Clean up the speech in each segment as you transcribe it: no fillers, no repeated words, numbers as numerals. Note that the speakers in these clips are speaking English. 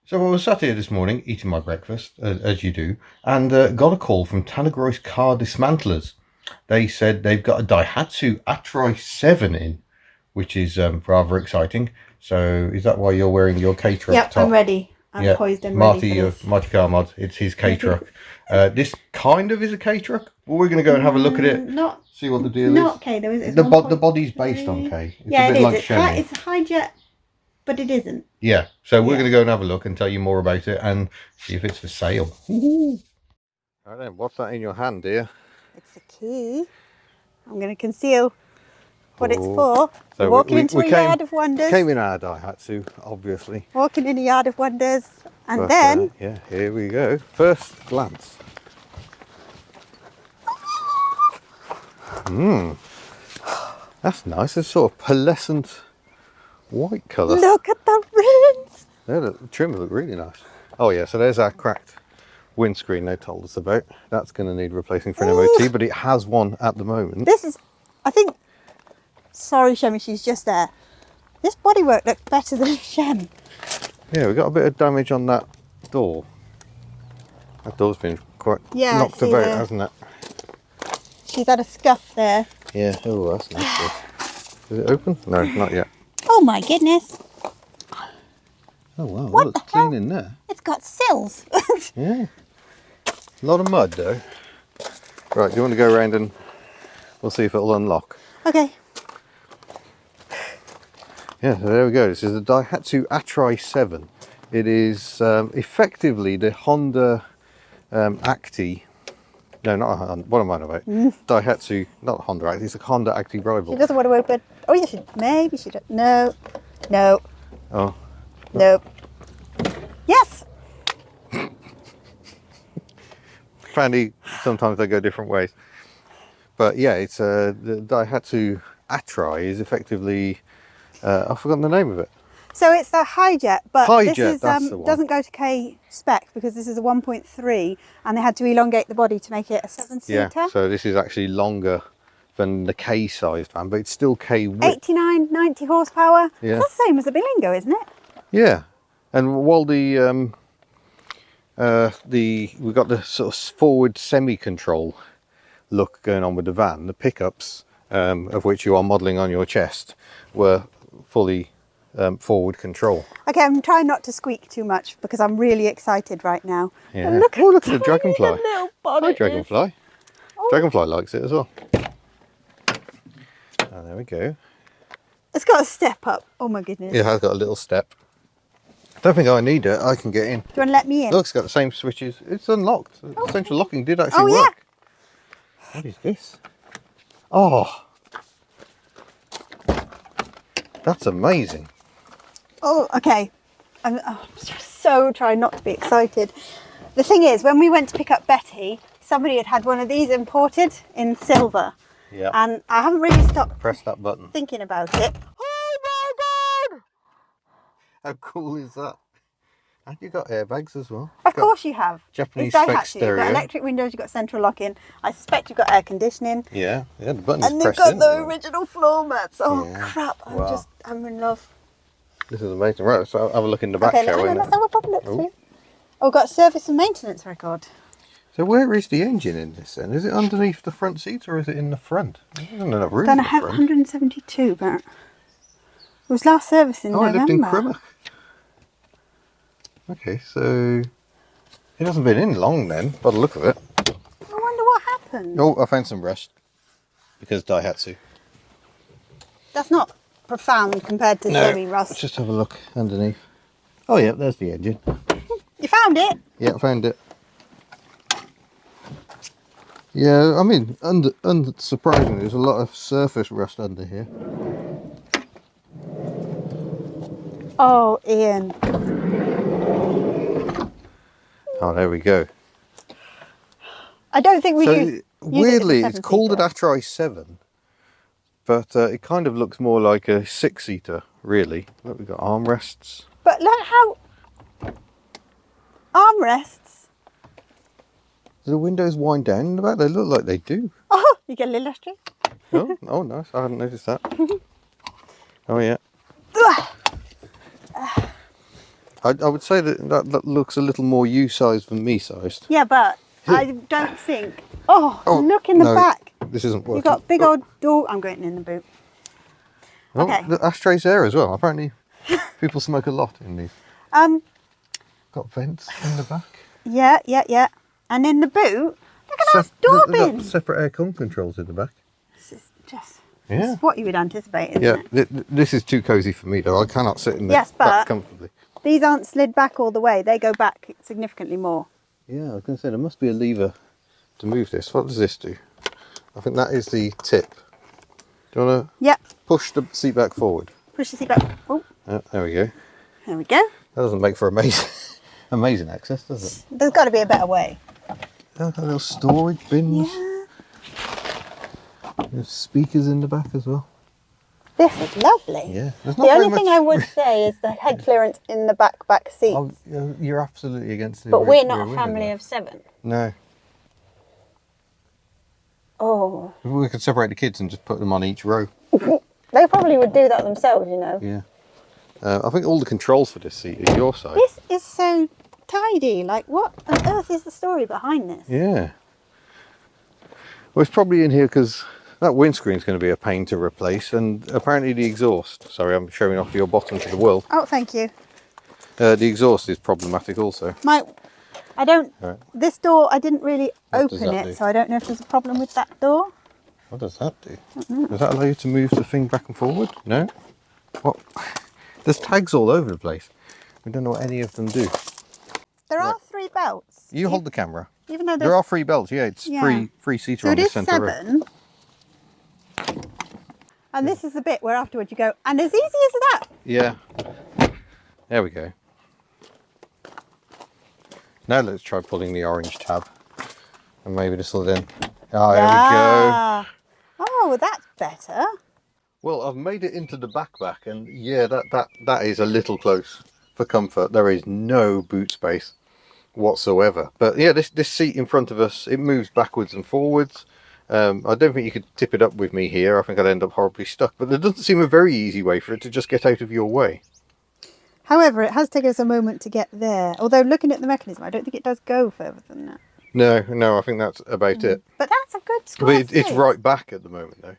So I was sat here this morning eating my breakfast, as you do, and got a call from Tanygroes Car Dismantlers. They said they've got a Daihatsu Atrai 7 in, which is rather exciting. So is that why you're wearing your K-Truck Yep, top? I'm ready. I'm poised and Marty, ready for this. Marty Car Mod, it's his K-Truck. This kind of is a K-Truck. Well, we're going to go and have a look at it. Not see what the deal not is. K though, is it? The body's based on K. It's yeah, a bit it is. like It's Chevy. it's a Hijet, but it isn't. Yeah, so we're going to go and have a look and tell you more about it and see if it's for sale. Right then, what's that in your hand, dear? It's a key. I'm going to conceal what it's for. So we're walking into a yard of wonders. Came in our Daihatsu, obviously. Walking in a yard of wonders, and then yeah, here we go. First glance. That's nice. It's sort of pearlescent white colour. Look at the rims. The trim look really nice. Oh yeah, so there's our cracked windscreen they told us about. That's going to need replacing for an MOT, but it has one at the moment. This is, I think, sorry Shemmy, she's just there. This bodywork looks better than Shem. Yeah, we got a bit of damage on that door. That door's been quite knocked about, hasn't it? She's had a scuff there. Yeah, oh that's nice. Is it open? No, not yet. Oh my goodness. Oh wow, what looks the hell? clean in there. It's got sills. Yeah. A lot of mud though. Right, do you want to go around and we'll see if it'll unlock? Okay. Yeah, so there we go. This is the Daihatsu Atrai 7. It is effectively the Honda Acti. No, not a Honda. What am I on about? Daihatsu, not Honda Acti. It's a Honda Acti rival. She doesn't want to open. Oh yes, maybe she does. No. No. Oh. No. Yes. Apparently, sometimes they go different ways. But yeah, it's the Daihatsu Atrai is effectively. I've forgotten the name of it. So it's a Hijet, but Hijet, this is, that's the one. doesn't go to K spec because this is a 1.3 and they had to elongate the body to make it a 7-seater. Yeah, so this is actually longer than the K-sized van, but it's still K width. 89, 90 horsepower. Yeah. That's the same as the Bilingo, isn't it? Yeah, and while we've got the sort of forward semi-control look going on with the van, the pickups, of which you are modelling on your chest, were fully forward control. Okay, I'm trying not to squeak too much because I'm really excited right now. Yeah. And look at the dragonfly. Little bonnet Hi, dragonfly. Oh. Dragonfly likes it as well. Oh, there we go. It's got a step up. Oh my goodness. It has got a little step. Don't think I need it. I can get in. Do you want to let me in? Look, it's got the same switches. It's unlocked. Central locking did actually work. Yeah. What is this? Oh, that's amazing. Oh, okay. I'm so trying not to be excited. The thing is, when we went to pick up Betty, somebody had one of these imported in silver. Yeah. And I haven't really stopped Press that button. thinking about it. Oh my god! How cool is that? And you got airbags as well. Of course you have. Japanese it's spec Daihatsu. You've stereo. got electric windows, you've got central locking. I suspect you've got air conditioning. Yeah, the button is And they've pressed got in. the original floor mats. Oh Yeah. crap, I'm in love. This is amazing. Right, so I'll have a look in the back, Okay, shall we? let's have a proper look through. Oh, got service and maintenance record. So where is the engine in this then? Is it underneath the front seat or is it in the front? I don't know. Really Done 172, but it was last service in November. I lived in Crimmock. Okay, so it hasn't been in long then, by the look of it. I wonder what happened. Oh, I found some rust. Because Daihatsu. That's not profound compared to semi-rust. Let's just have a look underneath. Oh yeah, there's the engine. You found it? Yeah, I found it. Yeah, I mean, surprisingly, there's a lot of surface rust under here. Oh, Ian. Oh, there we go. I don't think we use weirdly, it it's called an Atrai 7, but it kind of looks more like a 6-seater, really. Look, we've got armrests. But look how armrests. Do the windows wind down in the back? They look like they do. Oh, you get a little extra. Oh, nice. I hadn't noticed that. Oh, yeah. I would say that looks a little more U-sized than me-sized. Yeah, but I don't think... Oh, look in the back. This isn't working. You've got big old door... I'm going in the boot. Oh, Okay. the ashtrays there as well. Apparently people smoke a lot in these. Got vents in the back. Yeah. And in the boot, look at those door bins. Separate air controls in the back. This is just... Yeah. This is what you would anticipate, isn't it? This is too cosy for me though. I cannot sit in there but comfortably. These aren't slid back all the way. They go back significantly more. Yeah, I was going to say there must be a lever to move this. What does this do? I think that is the tip. Do you want to push the seat back forward? Push the seat back. Oh. There we go. There we go. That doesn't make for amazing access, does it? There's got to be a better way. Got little storage bins. Yeah. There's speakers in the back as well. This is lovely. Yeah. The only thing I would say is the head clearance in the back seats. Oh, you're absolutely against it. But we're not a family of 7. No. Oh. We could separate the kids and just put them on each row. They probably would do that themselves, you know. Yeah. I think all the controls for this seat are your side. This is so tidy. Like, what on earth is the story behind this? Yeah. Well, it's probably in here because that windscreen's going to be a pain to replace, and apparently the exhaust. Sorry, I'm showing off your bottom to the world. Oh, thank you. The exhaust is problematic also. This door, I didn't really open it, so I don't know if there's a problem with that door. What does that do? Does that allow you to move the thing back and forward? No? What? There's tags all over the place. We don't know what any of them do. There are 3 belts. You hold the camera. Even though there are 3 belts, yeah. It's free seater on the centre row. 7. And this is the bit where afterwards you go, and as easy as that. Yeah. There we go. Now let's try pulling the orange tab. And maybe this will then... Oh, there we go. Oh, that's better. Well, I've made it into the back, and yeah, that is a little close for comfort. There is no boot space whatsoever. But yeah, this seat in front of us, it moves backwards and forwards. I don't think you could tip it up with me here. I think I'd end up horribly stuck. But there doesn't seem a very easy way for it to just get out of your way. However, it has taken us a moment to get there. Although looking at the mechanism, I don't think it does go further than that. No, I think that's about it. But that's a good square But it's right back at the moment, though.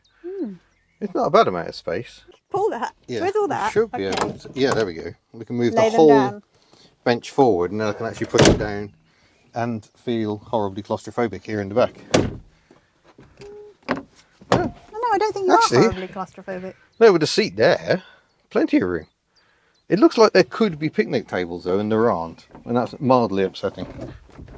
It's not a bad amount of space. Pull that. Yeah, Where's all that? Should be able to, yeah, there we go. We can move Lay the them whole down. bench forward, and then I can actually push it down and feel horribly claustrophobic here in the back. No, I don't think you Actually, are horribly claustrophobic. No, with the seat there, plenty of room. It looks like there could be picnic tables though, and there aren't, and that's mildly upsetting.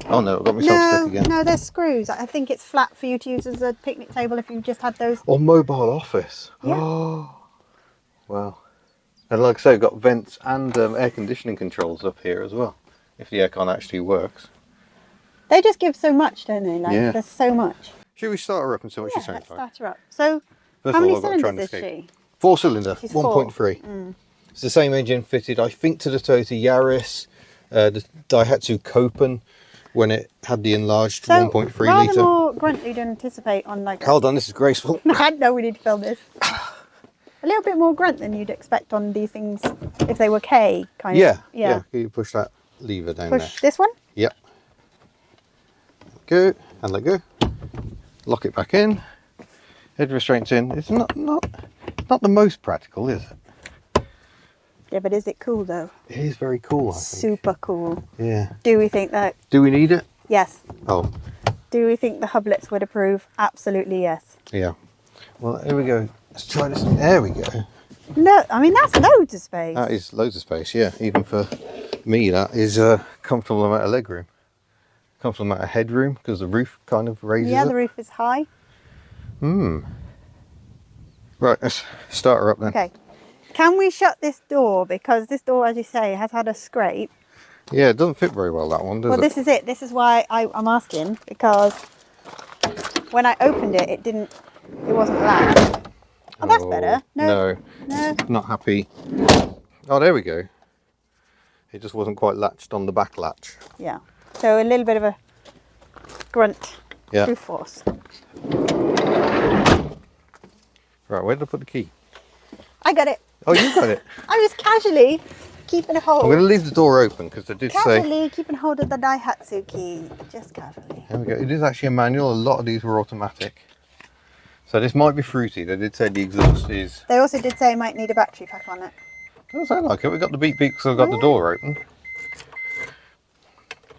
Oh no, I've got myself stuck again. No, there's screws. I think it's flat for you to use as a picnic table if you just had those. Or mobile office. Yeah. Oh, wow. And like I say, I've got vents and air conditioning controls up here as well, if the aircon actually works. They just give so much, don't they? Like, Yeah. there's so much. Should we start her up and see what she sounds Let's like? start her up. So, First how of many all, I've got to try cylinders and is escape. she? 4-cylinder, She's 1.3. It's the same engine fitted, I think, to the Toyota Yaris, the Daihatsu Copen, when it had the enlarged 1.3 rather litre. more gruntly than anticipate on like. Hold on, this is graceful. I know we need to film this. A little bit more grunt than you'd expect on these things if they were K kind Yeah, of. yeah. You push that lever down there. Push this one. Yep. Go and let go. Lock it back in. Head restraints in. It's not the most practical, is it? Yeah, but is it cool though? It is very cool, I think. Super cool. Yeah. Do we think that? Do we need it? Yes. Oh, Do we think the Hubnuts would approve? Absolutely yes. yeah. Well, here we go. Let's try this. There we go. Look, I mean that's loads of space. That is loads of space, yeah. Even for me, that is a comfortable amount of leg room. Comfortable amount of headroom because the roof kind of raises Yeah, up. the roof is high. Right, let's start her up then. Okay. Can we shut this door? Because this door, as you say, has had a scrape. Yeah, it doesn't fit very well, that one, does Well, it? this is it. This is why I'm asking, because when I opened it, it wasn't latched. Oh, that's better. No. Not happy. Oh, there we go. It just wasn't quite latched on the back latch. Yeah. So a little bit of a grunt. Yeah. Through force. Right, where did I put the key? I got it. Oh, you got it. I was casually keeping a hold. I'm going to leave the door open because I did say... Casually keeping hold of the Daihatsu key. Just casually. There we go. It is actually a manual. A lot of these were automatic. So this might be fruity. They did say the exhaust is... They also did say it might need a battery pack on it. Doesn't sound like it. We got the beep beep because I've got the door open.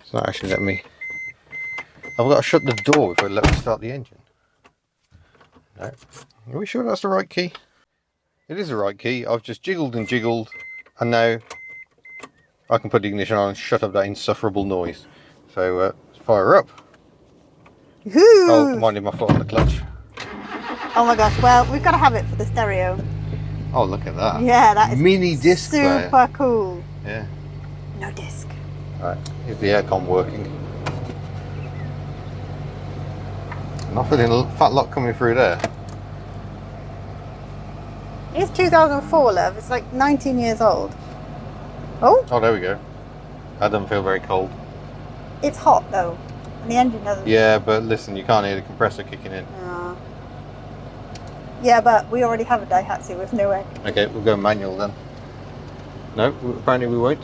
It's not actually letting me... I've got to shut the door before it lets me start the engine. No. Are we sure that's the right key? It is the right key. I've just jiggled and jiggled, and now I can put the ignition on and shut up that insufferable noise. So let's fire her up. Woohoo! Oh, minding my foot on the clutch. Oh my gosh, well, we've got to have it for the stereo. Oh, look at that. Yeah, that is mini disc super player. cool. Yeah. No disc. Right, is the aircon working? Not feeling a fat lot coming through there. It's 2004, love. It's like 19 years old. Oh, Oh, there we go. That doesn't feel very cold. it's hot though. And the engine doesn't. Yeah, but listen, you can't hear the compressor kicking in. No. Yeah, but we already have a Daihatsu with no egg. Okay, we'll go manual then. No, apparently we won't.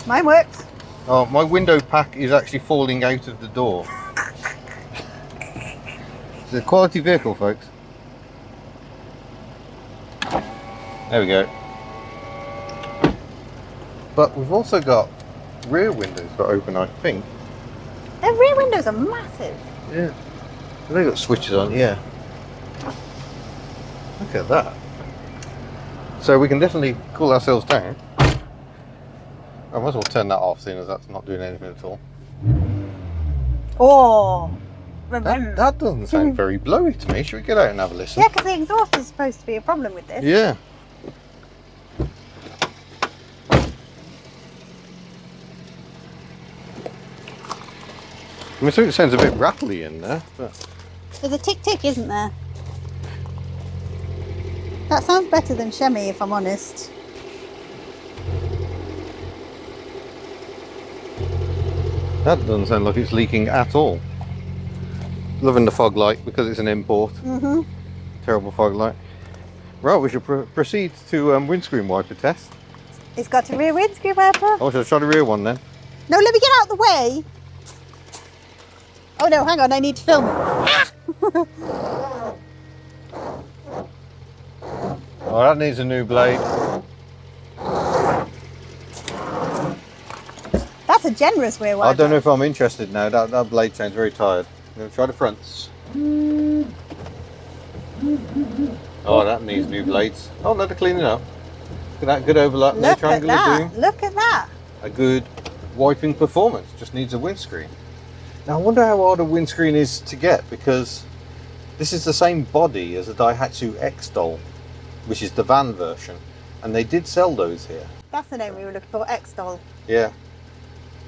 Mine works. Oh, my window pack is actually falling out of the door. It's a quality vehicle, folks. There we go. But we've also got rear windows that open, I think. Their rear windows are massive. Yeah. They've got switches on, yeah. Look at that. So we can definitely cool ourselves down. I might as well turn that off, seeing as that's not doing anything at all. Oh, remember. That doesn't sound very blowy to me. Should we get out and have a listen? Yeah, because the exhaust is supposed to be a problem with this. Yeah. I mean, so it sounds a bit rattly in there, but... There's a tick tick, isn't there? That sounds better than Shemmy, if I'm honest. That doesn't sound like it's leaking at all. Loving the fog light because it's an import. Mm-hmm. Terrible fog light. Right, we should proceed to windscreen wiper test. It's got a rear windscreen wiper. Oh, should I try the rear one then? No, let me get out of the way. Oh no, hang on, I need to film. Oh, that needs a new blade. That's a generous rear wiper. I don't know if I'm interested now. That blade sounds very tired. I'm going to try the fronts. Oh, that needs new blades. Oh, no, they're cleaning up. Look at that good overlap. No Look at triangular that. doom. Look at that. A good wiping performance. Just needs a windscreen. Now, I wonder how hard a windscreen is to get, because this is the same body as a Daihatsu Extol, which is the van version, and they did sell those here. That's the name we were looking for, Extol. Yeah.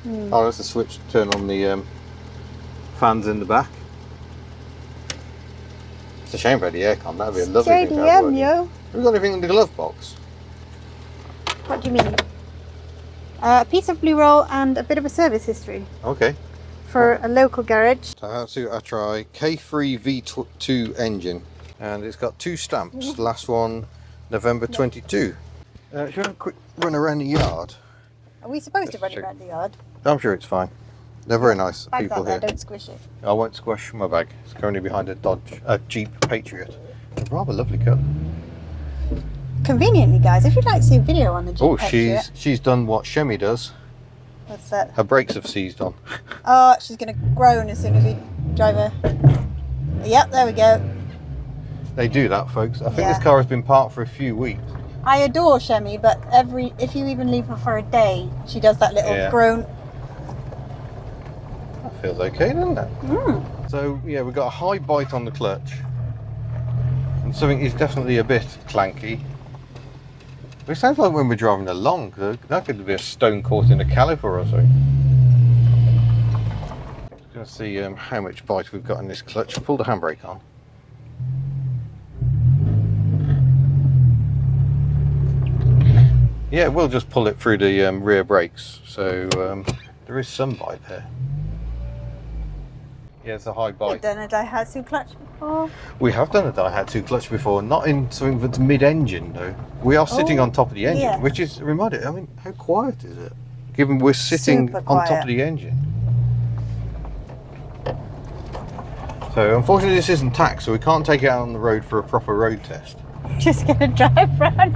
Oh, that's the switch to turn on the fans in the back. It's a shame about the aircon. That'd be a lovely thing to have JDM, working. yo. Have we got anything in the glove box? What do you mean? A piece of blue roll and a bit of a service history Okay. for a local garage. Daihatsu Atrai K3 V2 engine, and it's got 2 stamps. Last one November 22. Should we have a quick run around the yard? Are we supposed to run check. around the yard? I'm sure it's fine. They're very nice Bags people out there, here. don't squish it. I won't squash my bag. It's currently behind a Jeep Patriot. A rather lovely car. Conveniently, guys, if you'd like to see a video on the Jeep Oh, Patriot, she's done what Shemmy does. what's that? Her brakes have seized on. Oh, she's going to groan as soon as we drive her. Yep, there we go. They do that, folks. I think Yeah. this car has been parked for a few weeks. I adore Shemmy, but if you even leave her for a day, she does that little Yeah. groan. That feels okay, doesn't it? So, yeah, we've got a high bite on the clutch. And something is definitely a bit clanky. But it sounds like when we're driving along, that could be a stone caught in a caliper or so. Let's see how much bite we've got in this clutch. Pull the handbrake on. Yeah, we'll just pull it through the rear brakes, so there is some bite there. Yeah, it's a high You've bite. done a Daihatsu clutch Oh. We have done a Daihatsu clutch before, not in something that's mid-engine though. We are sitting on top of the engine, yes. which is reminded. I mean, how quiet is it? Given we're sitting Super on top quiet. of the engine. So unfortunately, this isn't taxed, so we can't take it out on the road for a proper road test. Just gonna drive round.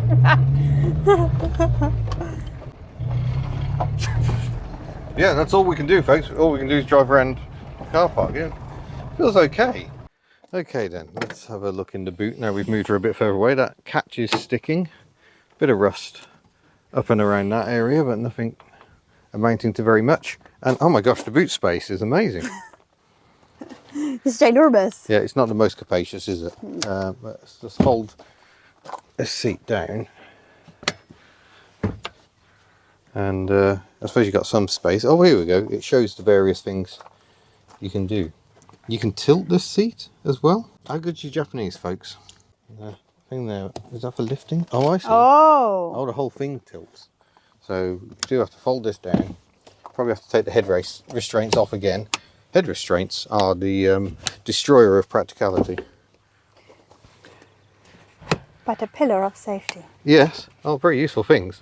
Yeah, that's all we can do, folks. All we can do is drive around the car park. Yeah, feels okay. Okay then, let's have a look in the boot. Now we've moved her a bit further away. That catch is sticking. Bit of rust up and around that area, but nothing amounting to very much. And oh my gosh, the boot space is amazing. It's ginormous. Yeah, it's not the most capacious, is it? But let's just fold this seat down. And I suppose you've got some space. Oh, here we go. It shows the various things you can do. You can tilt this seat as well. How good's your Japanese, folks? The thing there, is that for lifting? Oh, I see. Oh, the whole thing tilts. So you do have to fold this down. Probably have to take the head restraints off again. Head restraints are the destroyer of practicality. But a pillar of safety. Yes, oh, very useful things.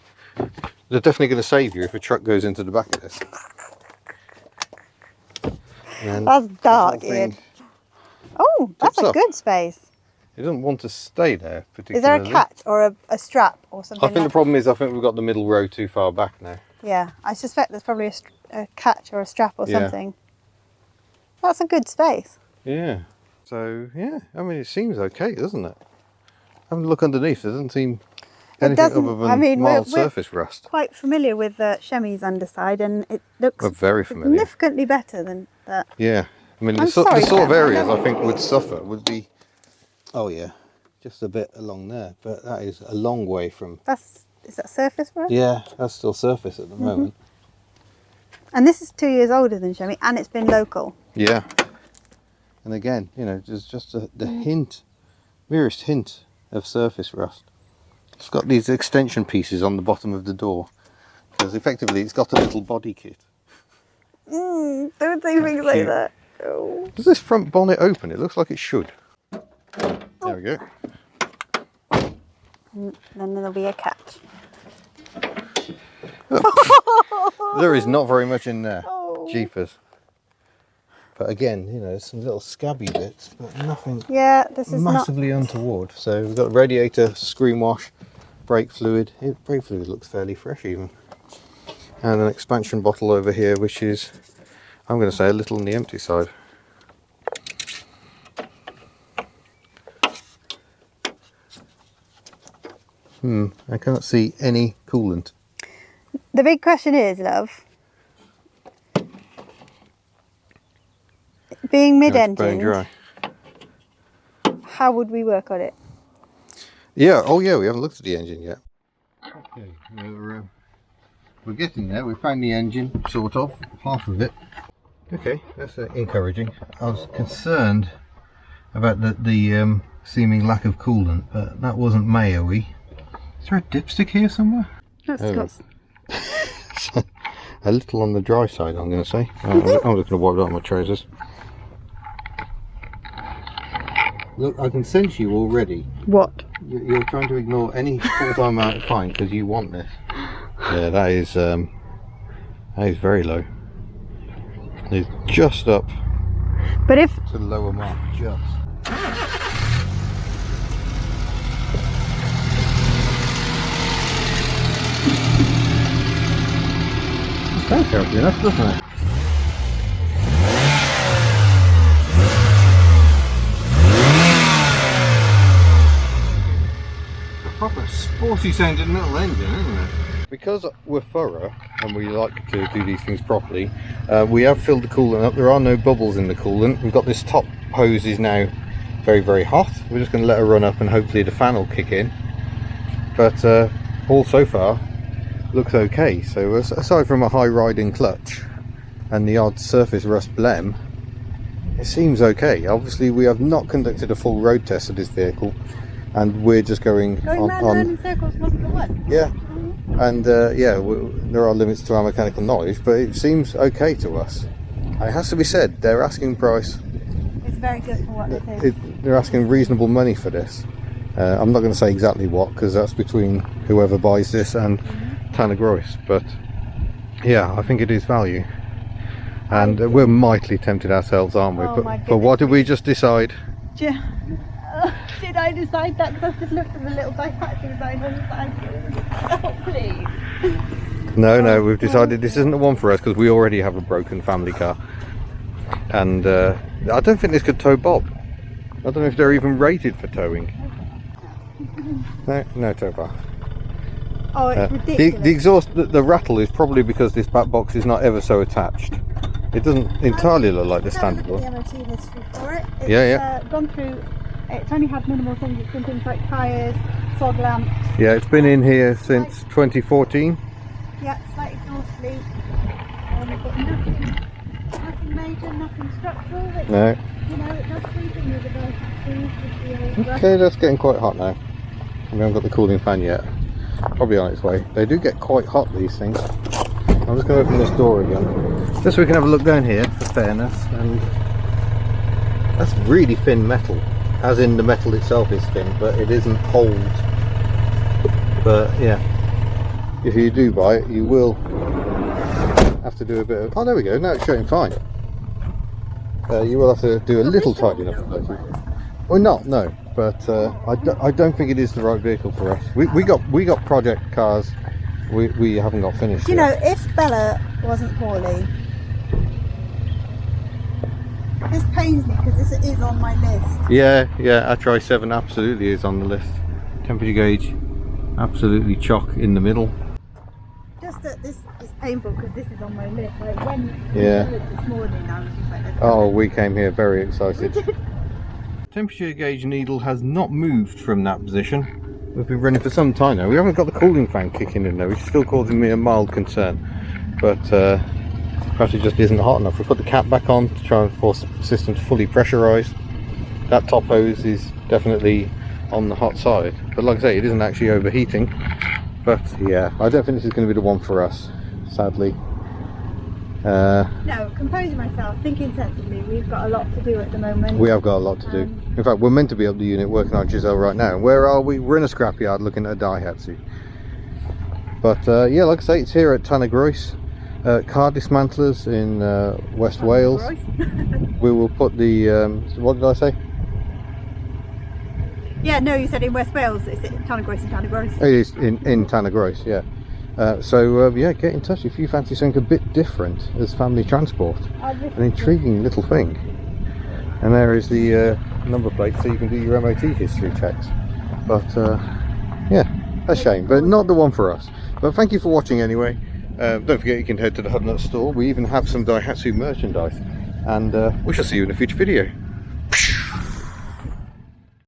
They're definitely going to save you if a truck goes into the back of this. And that's dark, Ian. Oh, that's a good space. It doesn't want to stay there particularly. Is there a catch or a strap or something? I think the problem is I think we've got the middle row too far back now. Yeah, I suspect there's probably a catch or a strap or something. That's a good space. Yeah. So, yeah, I mean, it seems okay, doesn't it? Having a look underneath, it doesn't seem anything other than mild surface rust. Quite familiar with the Chemy's underside, and it looks very familiar. Significantly better than that. Yeah. I mean, the sort of areas I think would suffer would be, oh yeah, just a bit along there, but that is a long way from... Is that surface rust? Yeah, that's still surface at the moment. And this is 2 years older than Chemy, and it's been local. Yeah. And again, you know, there's just the hint, merest hint of surface rust. It's got these extension pieces on the bottom of the door, because effectively it's got a little body kit. Don't say things like that. Oh. Does this front bonnet open? It looks like it should. There we go. And then there'll be a catch. There is not very much in there. Oh. Jeepers. But again, you know, there's some little scabby bits, but nothing this is massively untoward. So we've got the radiator, screen wash, brake fluid. Brake fluid looks fairly fresh even. And an expansion bottle over here, which is, I'm going to say, a little on the empty side. I can't see any coolant. The big question is, love, being mid-engine, how would we work on it? Yeah, oh yeah, we haven't looked at the engine yet. Okay, we're getting there. We found the engine, sort of, half of it. Okay, that's encouraging. I was concerned about the seeming lack of coolant, but that wasn't mayo-y. Is there a dipstick here somewhere? That's got... A little on the dry side, I'm going to say. I'm just going to wipe it out my trousers. Look, I can sense you already. What? You're trying to ignore any fault I might find because you want this. Yeah, that is very low. It's just up. But if to the lower mark, just. That sounds good enough, doesn't it? A proper sporty sounding little engine, isn't it? Because we're thorough and we like to do these things properly, we have filled the coolant up. There are no bubbles in the coolant. We've got this top hose is now very, very hot. We're just going to let her run up and hopefully the fan will kick in. But all so far looks okay. So aside from a high riding clutch and the odd surface rust blem, it seems okay. Obviously we have not conducted a full road test of this vehicle and we're just going on in circles wasn't the one. Yeah, and yeah, there are limits to our mechanical knowledge, but it seems okay to us. And it has to be said, their asking price, it's very good for what it is. they're asking reasonable money for this. I'm not going to say exactly what, because that's between whoever buys this and Tanygroes, but yeah, I think it is value. And we're mightily tempted ourselves, aren't we? But what did we just decide? Did I decide that? Because I've just looked at the little Daihatsu sign on the side. Oh, please. No, we've decided this isn't the one for us, because we already have a broken family car. And I don't think this could tow Bob. I don't know if they're even rated for towing. No tow bar. Oh, it's ridiculous. The exhaust, the rattle is probably because this back box is not ever so attached. It doesn't entirely look like the standard one. The MOT history for it. It's, yeah. Gone through. It's only had minimal things. It's been things like tyres, fog lamps. Yeah, it's been in here since 2014. Yeah, slight exhaust leak. But nothing major, nothing structural. No. You know, it does something with the Daihatsu. Okay, that's getting quite hot now. We haven't got the cooling fan yet. Probably on its way. They do get quite hot, these things. I'm just going to open this door again, just so we can have a look down here for fairness. And that's really thin metal, as in the metal itself is thin, but it isn't hold. But yeah, if you do buy it, you will have to do a bit of. Oh, there we go. Now it's showing fine. You will have to do a little tidying up. Well, not no, but I don't think it is the right vehicle for us. We got project cars. We haven't got finished. You know, if Bella wasn't poorly, this pains me because this is on my list. Yeah, Atrai 7 absolutely is on the list. Temperature gauge, absolutely chock in the middle. Just that this is painful because this is on my list. Like when this morning, I was just like, oh, we came here very excited. Temperature gauge needle has not moved from that position. We've been running for some time now. We haven't got the cooling fan kicking in though, which is still causing me a mild concern. But perhaps it just isn't hot enough. We put the cap back on to try and force the system to fully pressurise. That top hose is definitely on the hot side. But like I say, it isn't actually overheating. But yeah, I don't think this is going to be the one for us, sadly. No, composing myself, thinking sensibly. We've got a lot to do at the moment. We have got a lot to do. In fact, we're meant to be up the unit working on Giselle right now. Where are we? We're in a scrapyard looking at a Daihatsu. But yeah, like I say, it's here at Tanygroes Car Dismantlers in West Wales. We will put the what did I say? Yeah, no, you said in West Wales. It's Tanygroes and Tanygroes. It is in Tanygroes, yeah. Yeah, get in touch if you fancy something a bit different as family transport. An intriguing little thing. And there is the number plate, so you can do your MOT history checks. But yeah, a shame, but not the one for us. But thank you for watching anyway. Don't forget you can head to the Hubnut store. We even have some Daihatsu merchandise. And we shall see you in a future video.